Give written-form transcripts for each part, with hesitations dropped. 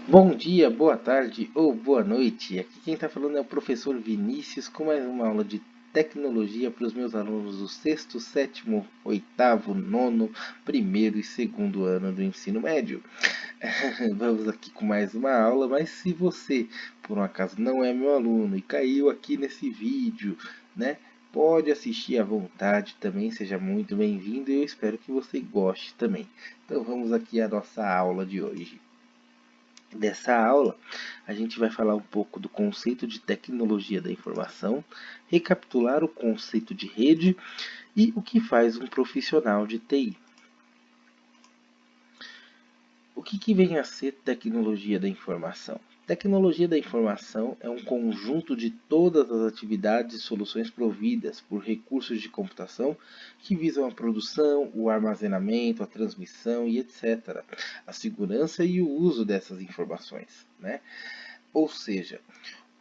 Bom dia, boa tarde ou boa noite. Aqui quem está falando é o professor Vinícius com mais uma aula de tecnologia para os meus alunos do sexto, sétimo, oitavo, nono, primeiro e segundo ano do ensino médio. Vamos aqui com mais uma aula, mas se você, por um acaso, não é meu aluno e caiu aqui nesse vídeo, né? Pode assistir à vontade também, seja muito bem-vindo e eu espero que você goste também. Então vamos aqui à nossa aula de hoje. Dessa aula, a gente vai falar um pouco do conceito de tecnologia da informação, recapitular o conceito de rede e o que faz um profissional de TI. O que vem a ser tecnologia da informação? Tecnologia da informação é um conjunto de todas as atividades e soluções providas por recursos de computação que visam a produção, o armazenamento, a transmissão e etc. A segurança e o uso dessas informações, né? Ou seja,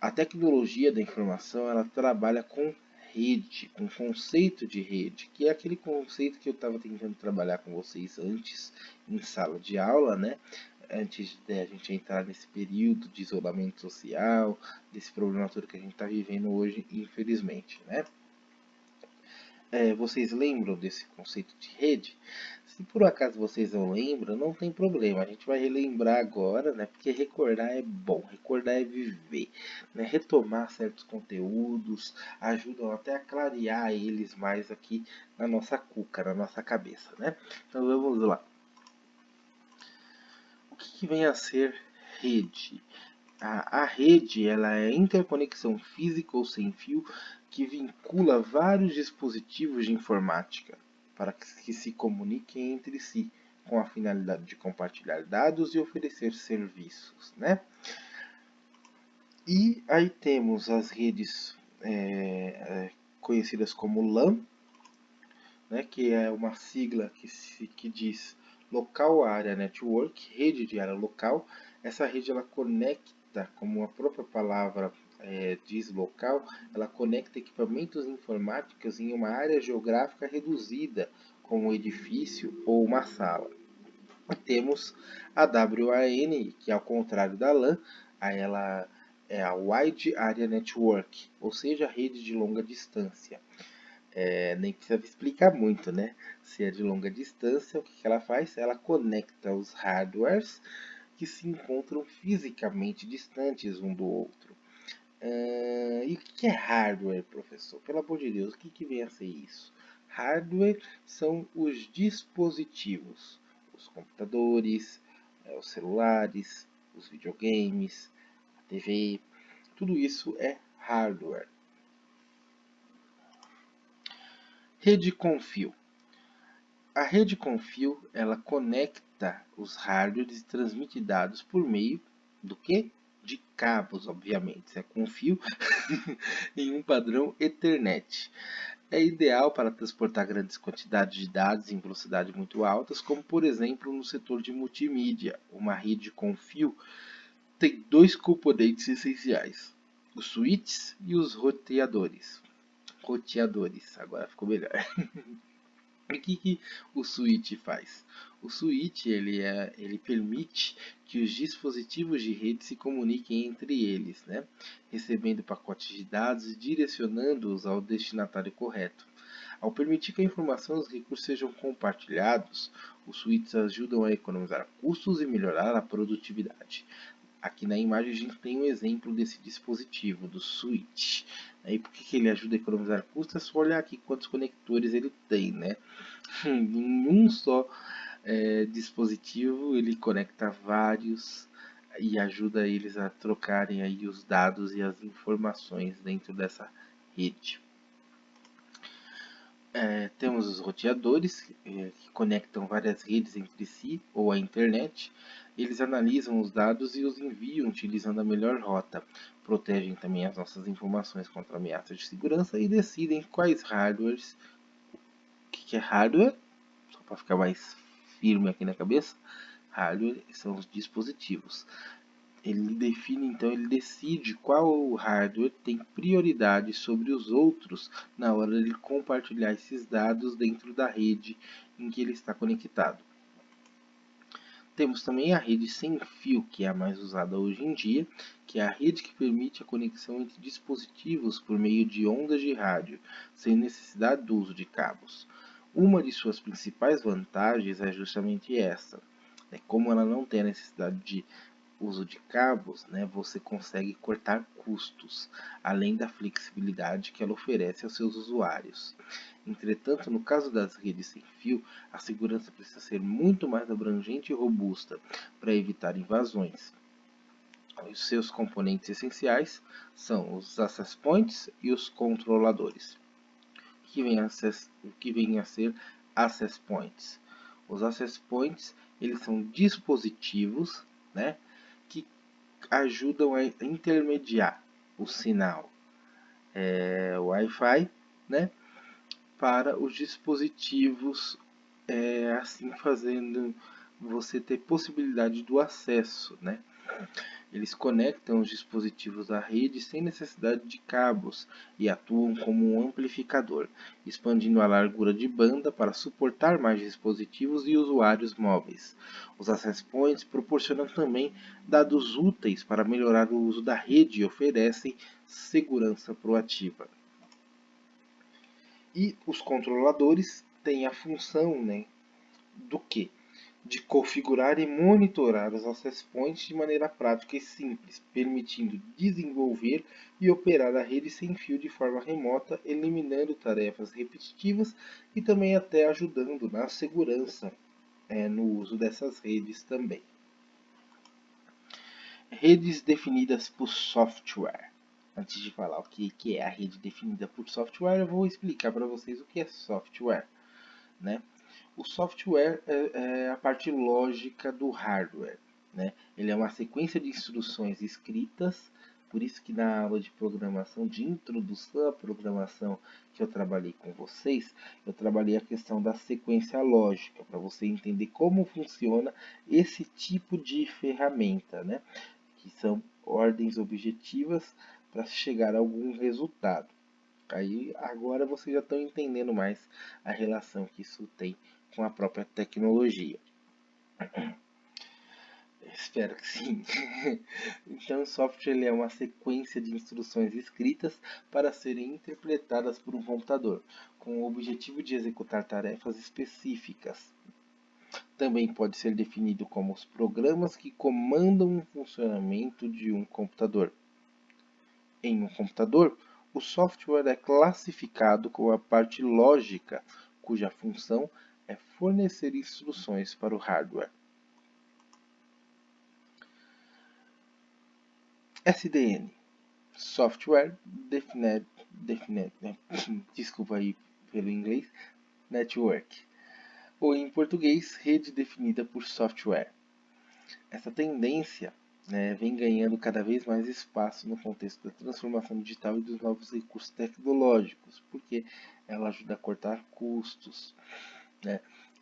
a tecnologia da informação ela trabalha com rede, com conceito de rede, que é aquele conceito que eu estava tentando trabalhar com vocês antes em sala de aula, né? Antes de a gente entrar nesse período de isolamento social, desse problema todo que a gente está vivendo hoje, infelizmente, né? Vocês lembram desse conceito de rede? Se por acaso vocês não lembram, não tem problema. A gente vai relembrar agora, né? Porque recordar é bom, recordar é viver, né? Retomar certos conteúdos ajudam até a clarear eles mais aqui na nossa cuca, na nossa cabeça, né? Então vamos lá. O que vem a ser rede? A rede ela é a interconexão física ou sem fio que vincula vários dispositivos de informática para que se comuniquem entre si com a finalidade de compartilhar dados e oferecer serviços, né? E aí temos as redes conhecidas como LAN, né, que é uma sigla que diz Local Area Network, rede de área local. Essa rede ela conecta, como a própria palavra diz local, ela conecta equipamentos informáticos em uma área geográfica reduzida, como um edifício ou uma sala. E temos a WAN, que ao contrário da LAN, ela é a Wide Area Network, ou seja, a rede de longa distância. Nem precisa explicar muito, né? Se é de longa distância, o que ela faz? Ela conecta os hardwares que se encontram fisicamente distantes um do outro. E o que é hardware, professor? Pelo amor de Deus, o que vem a ser isso? Hardware são os dispositivos, os computadores, os celulares, os videogames, a TV, tudo isso é hardware. Rede com fio. A rede com fio, ela conecta os hardwares e transmite dados por meio do que? De cabos, obviamente. Se é com fio, em um padrão Ethernet. É ideal para transportar grandes quantidades de dados em velocidade muito altas, como por exemplo no setor de multimídia. Uma rede com fio tem dois componentes essenciais: os switches e os roteadores. Roteadores, agora ficou melhor. O que o switch faz? O switch ele permite que os dispositivos de rede se comuniquem entre eles, né? Recebendo pacotes de dados e direcionando-os ao destinatário correto. Ao permitir que a informação e os recursos sejam compartilhados, os switches ajudam a economizar custos e melhorar a produtividade. Aqui na imagem a gente tem um exemplo desse dispositivo, do switch. E por que ele ajuda a economizar custos? É só olhar aqui quantos conectores ele tem, né? Em um só dispositivo ele conecta vários e ajuda eles a trocarem aí os dados e as informações dentro dessa rede. Temos os roteadores que conectam várias redes entre si ou a internet. Eles analisam os dados e os enviam utilizando a melhor rota. Protegem também as nossas informações contra ameaças de segurança e decidem quais hardwares. O que é hardware? Só para ficar mais firme aqui na cabeça. Hardware são os dispositivos. Ele define, então, ele decide qual hardware tem prioridade sobre os outros na hora de compartilhar esses dados dentro da rede em que ele está conectado. Temos também a rede sem fio, que é a mais usada hoje em dia, que é a rede que permite a conexão entre dispositivos por meio de ondas de rádio, sem necessidade do uso de cabos. Uma de suas principais vantagens é justamente essa. Como ela não tem a necessidade de uso de cabos, você consegue cortar custos, além da flexibilidade que ela oferece aos seus usuários. Entretanto, no caso das redes sem fio, a segurança precisa ser muito mais abrangente e robusta para evitar invasões. Os seus componentes essenciais são os access points e os controladores. O que vem a ser access points? Os access points, eles são dispositivos, que ajudam a intermediar o sinal Wi-Fi, para os dispositivos, assim fazendo você ter possibilidade do acesso, Eles conectam os dispositivos à rede sem necessidade de cabos e atuam como um amplificador, expandindo a largura de banda para suportar mais dispositivos e usuários móveis. Os access points proporcionam também dados úteis para melhorar o uso da rede e oferecem segurança proativa. E os controladores têm a função, do que? De configurar e monitorar os access points de maneira prática e simples, permitindo desenvolver e operar a rede sem fio de forma remota, eliminando tarefas repetitivas e também até ajudando na segurança no uso dessas redes também. Redes definidas por software. Antes de falar o que é a rede definida por software, eu vou explicar para vocês o que é software. O software é a parte lógica do hardware. Ele é uma sequência de instruções escritas, por isso que na aula de programação, de introdução à programação que eu trabalhei com vocês, eu trabalhei a questão da sequência lógica, para você entender como funciona esse tipo de ferramenta, que são ordens objetivas para chegar a algum resultado. Aí agora vocês já estão entendendo mais a relação que isso tem com a própria tecnologia. Espero que sim. Então, o software ele é uma sequência de instruções escritas para serem interpretadas por um computador, com o objetivo de executar tarefas específicas. Também pode ser definido como os programas que comandam o funcionamento de um computador. Em um computador, o software é classificado como a parte lógica, cuja função é fornecer instruções para o hardware. SDN, Software Defined, desculpa aí pelo inglês, Network, ou em português, rede definida por software. Essa tendência vem ganhando cada vez mais espaço no contexto da transformação digital e dos novos recursos tecnológicos, porque ela ajuda a cortar custos.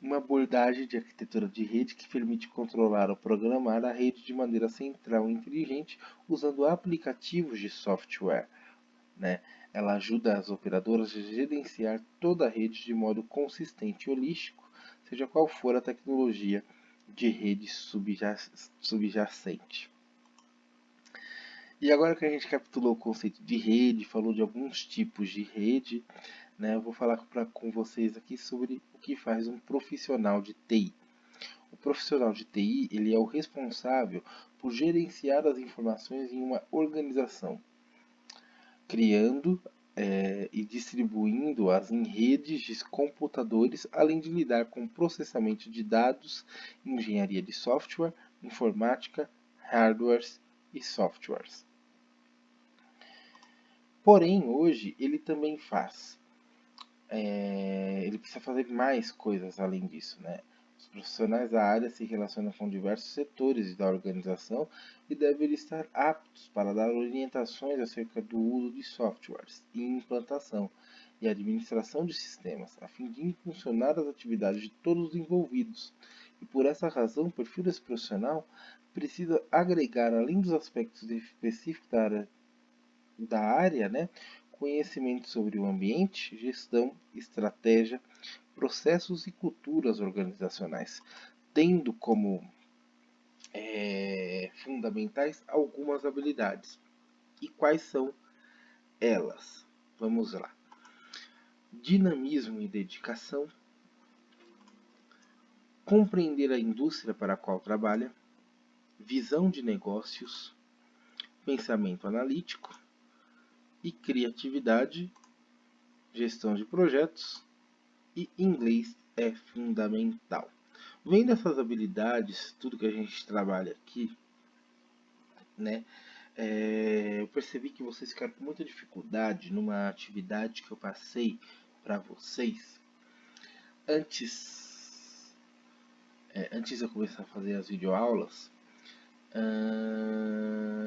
Uma abordagem de arquitetura de rede que permite controlar ou programar a rede de maneira central e inteligente usando aplicativos de software. Ela ajuda as operadoras a gerenciar toda a rede de modo consistente e holístico, seja qual for a tecnologia de rede subjacente. E agora que a gente capitulou o conceito de rede, falou de alguns tipos de rede, eu vou falar com vocês aqui sobre o que faz um profissional de TI. O profissional de TI ele é o responsável por gerenciar as informações em uma organização, criando e distribuindo-as em redes de computadores, além de lidar com processamento de dados, engenharia de software, informática, hardwares e softwares. Porém, hoje ele também ele precisa fazer mais coisas além disso, Os profissionais da área se relacionam com diversos setores da organização e devem estar aptos para dar orientações acerca do uso de softwares e implantação e administração de sistemas, a fim de impulsionar as atividades de todos os envolvidos. E por essa razão, o perfil desse profissional precisa agregar, além dos aspectos específicos da área, conhecimento sobre o ambiente, gestão, estratégia, processos e culturas organizacionais, tendo como fundamentais algumas habilidades. E quais são elas? Vamos lá. Dinamismo e dedicação, compreender a indústria para a qual trabalha, visão de negócios, pensamento analítico e criatividade, gestão de projetos e inglês é fundamental. Vendo essas habilidades, tudo que a gente trabalha aqui, né, eu percebi que vocês ficaram com muita dificuldade numa atividade que eu passei para vocês antes, antes de eu começar a fazer as videoaulas.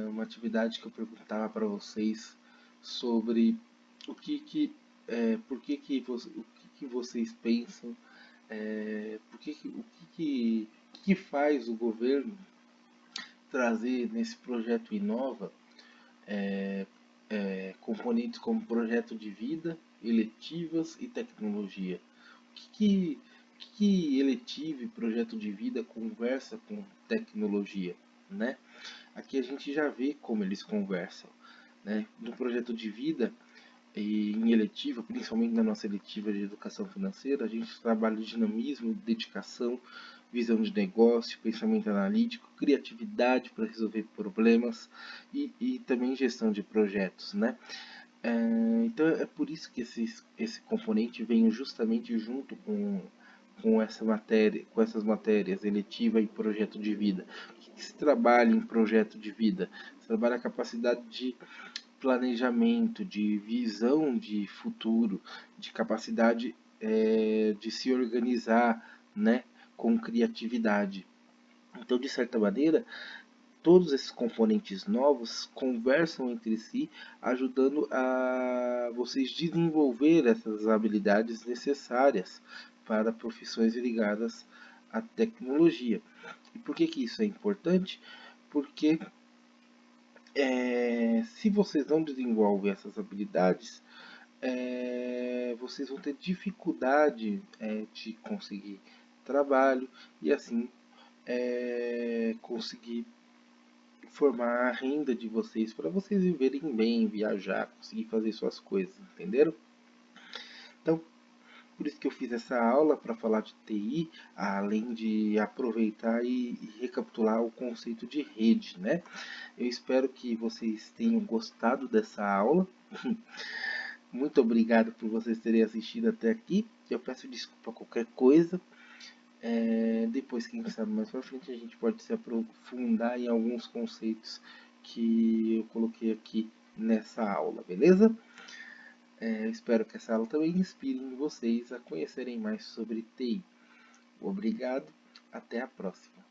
Uma atividade que eu perguntava para vocês sobre o que por o que vocês pensam, o que faz o governo trazer nesse projeto Inova componentes como projeto de vida, eletivas e tecnologia. O que eletivo e projeto de vida conversa com tecnologia, né? Aqui a gente já vê como eles conversam, né? No projeto de vida e em eletiva, principalmente na nossa eletiva de educação financeira, a gente trabalha dinamismo, dedicação, visão de negócio, pensamento analítico, criatividade para resolver problemas e também gestão de projetos, né? Então é por isso que esse componente vem justamente junto com essa matéria, com essas matérias eletiva e projeto de vida. O que se trabalha em projeto de vida? Se trabalha a capacidade de planejamento, de visão de futuro, de capacidade de se organizar, né, com criatividade. Então, de certa maneira, todos esses componentes novos conversam entre si, ajudando a vocês desenvolver essas habilidades necessárias para profissões ligadas à tecnologia. E por que isso é importante? Porque se vocês não desenvolvem essas habilidades, vocês vão ter dificuldade de conseguir trabalho e assim conseguir formar a renda de vocês para vocês viverem bem, viajar, conseguir fazer suas coisas, entenderam? Então, por isso que eu fiz essa aula para falar de TI, além de aproveitar e recapitular o conceito de rede, né? Eu espero que vocês tenham gostado dessa aula. Muito obrigado por vocês terem assistido até aqui. Eu peço desculpa qualquer coisa. Depois, quem sabe, mais pra frente a gente pode se aprofundar em alguns conceitos que eu coloquei aqui nessa aula, beleza? Eu espero que essa aula também inspire vocês a conhecerem mais sobre TI. Obrigado, até a próxima.